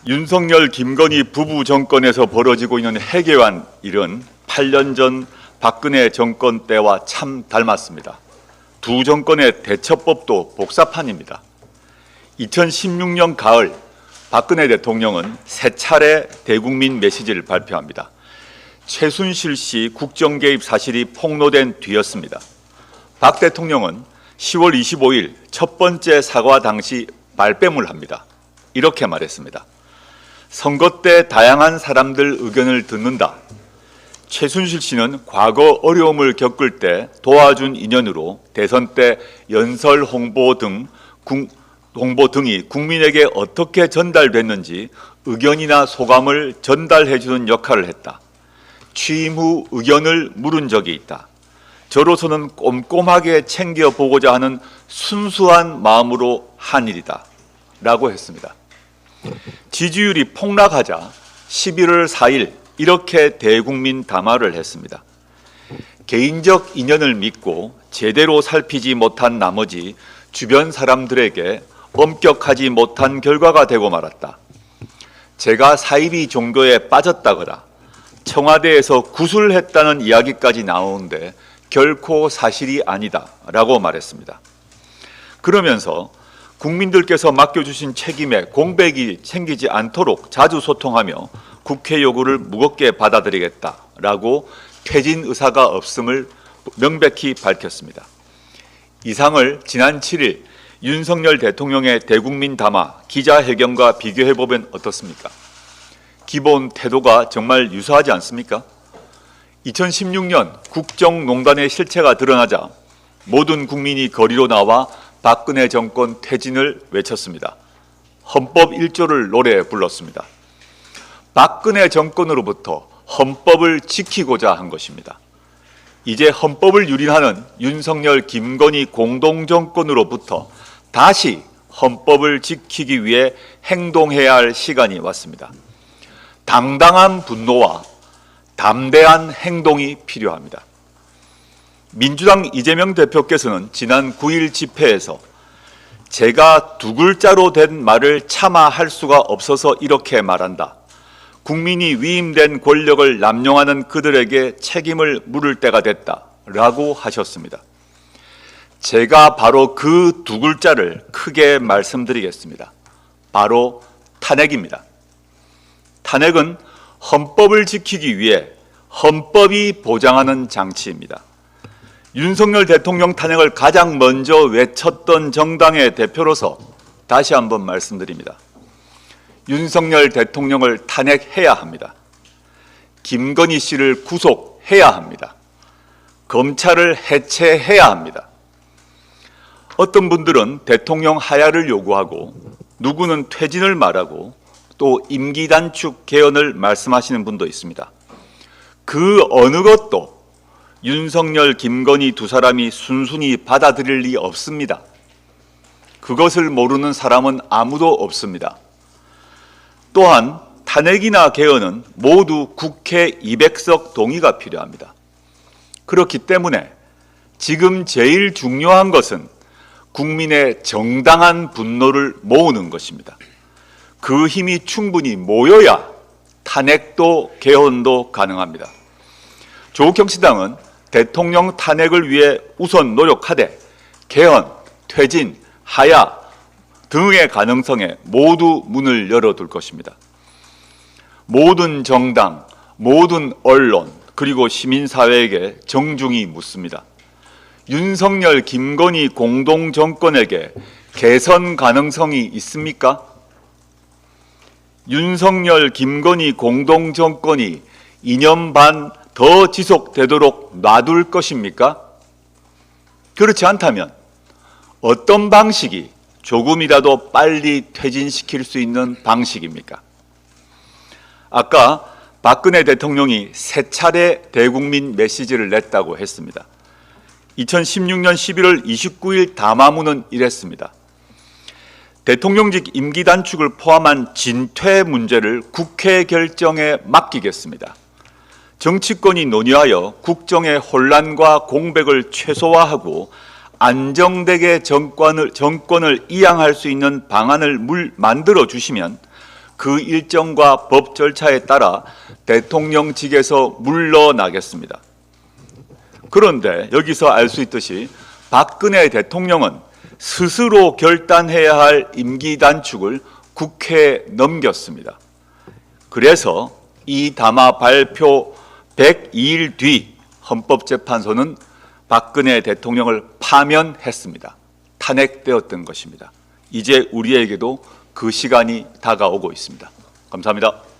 윤석열, 김건희 부부 정권에서 벌어지고 있는 해괴한 일은 8년 전 박근혜 정권 때와 참 닮았습니다. 두 정권의 대처법도 복사판입니다. 2016년 가을 박근혜 대통령은 세 차례 대국민 메시지를 발표합니다. 최순실 씨 국정 개입 사실이 폭로된 뒤였습니다. 박 대통령은 10월 25일 첫 번째 사과 당시 말빼물 합니다. 이렇게 말했습니다. 선거 때 다양한 사람들 의견을 듣는다. 최순실 씨는 과거 어려움을 겪을 때 도와준 인연으로 대선 때 연설 홍보 등이 국민에게 어떻게 전달됐는지 의견이나 소감을 전달해주는 역할을 했다. 취임 후 의견을 물은 적이 있다. 저로서는 꼼꼼하게 챙겨보고자 하는 순수한 마음으로 한 일이다. 라고 했습니다. 지지율이 폭락하자 11월 4일 이렇게 대국민 담화를 했습니다. 개인적 인연을 믿고 제대로 살피지 못한 나머지 주변 사람들에게 엄격하지 못한 결과가 되고 말았다. 제가 사이비 종교에 빠졌다거나 청와대에서 구술했다는 이야기까지 나오는데 결코 사실이 아니다 라고 말했습니다. 그러면서 국민들께서 맡겨주신 책임에 공백이 생기지 않도록 자주 소통하며 국회 요구를 무겁게 받아들이겠다라고 퇴진 의사가 없음을 명백히 밝혔습니다. 이상을 지난 7일 윤석열 대통령의 대국민 담화 기자회견과 비교해보면 어떻습니까? 기본 태도가 정말 유사하지 않습니까? 2016년 국정농단의 실체가 드러나자 모든 국민이 거리로 나와 박근혜 정권 퇴진을 외쳤습니다. 헌법 1조를 노래에 불렀습니다. 박근혜 정권으로부터 헌법을 지키고자 한 것입니다. 이제 헌법을 유린하는 윤석열, 김건희 공동정권으로부터 다시 헌법을 지키기 위해 행동해야 할 시간이 왔습니다. 당당한 분노와 담대한 행동이 필요합니다. 민주당 이재명 대표께서는 지난 9일 집회에서 제가 두 글자로 된 말을 차마 할 수가 없어서 이렇게 말한다. 국민이 위임된 권력을 남용하는 그들에게 책임을 물을 때가 됐다 라고 하셨습니다. 제가 바로 그 두 글자를 크게 말씀드리겠습니다. 바로 탄핵입니다. 탄핵은 헌법을 지키기 위해 헌법이 보장하는 장치입니다. 윤석열 대통령 탄핵을 가장 먼저 외쳤던 정당의 대표로서 다시 한번 말씀드립니다. 윤석열 대통령을 탄핵해야 합니다. 김건희 씨를 구속해야 합니다. 검찰을 해체해야 합니다. 어떤 분들은 대통령 하야를 요구하고 누구는 퇴진을 말하고 또 임기 단축 개헌을 말씀하시는 분도 있습니다. 그 어느 것도 윤석열, 김건희 두 사람이 순순히 받아들일 리 없습니다. 그것을 모르는 사람은 아무도 없습니다. 또한 탄핵이나 개헌은 모두 국회 200석 동의가 필요합니다. 그렇기 때문에 지금 제일 중요한 것은 국민의 정당한 분노를 모으는 것입니다. 그 힘이 충분히 모여야 탄핵도 개헌도 가능합니다. 조국혁신당은 대통령 탄핵을 위해 우선 노력하되 개헌, 퇴진, 하야 등의 가능성에 모두 문을 열어둘 것입니다. 모든 정당, 모든 언론, 그리고 시민사회에게 정중히 묻습니다. 윤석열, 김건희 공동정권에게 개선 가능성이 있습니까? 윤석열, 김건희 공동정권이 2년 반 더 지속되도록 놔둘 것입니까? 그렇지 않다면 어떤 방식이 조금이라도 빨리 퇴진시킬 수 있는 방식입니까? 아까 박근혜 대통령이 세 차례 대국민 메시지를 냈다고 했습니다. 2016년 11월 29일 담화문은 이랬습니다. 대통령직 임기 단축을 포함한 진퇴 문제를 국회 결정에 맡기겠습니다. 정치권이 논의하여 국정의 혼란과 공백을 최소화하고 안정되게 정권을 이양할 수 있는 방안을 만들어 주시면 그 일정과 법 절차에 따라 대통령직에서 물러나겠습니다. 그런데 여기서 알 수 있듯이 박근혜 대통령은 스스로 결단해야 할 임기 단축을 국회에 넘겼습니다. 그래서 이 담화 발표 102일 뒤 헌법재판소는 박근혜 대통령을 파면했습니다. 탄핵되었던 것입니다. 이제 우리에게도 그 시간이 다가오고 있습니다. 감사합니다.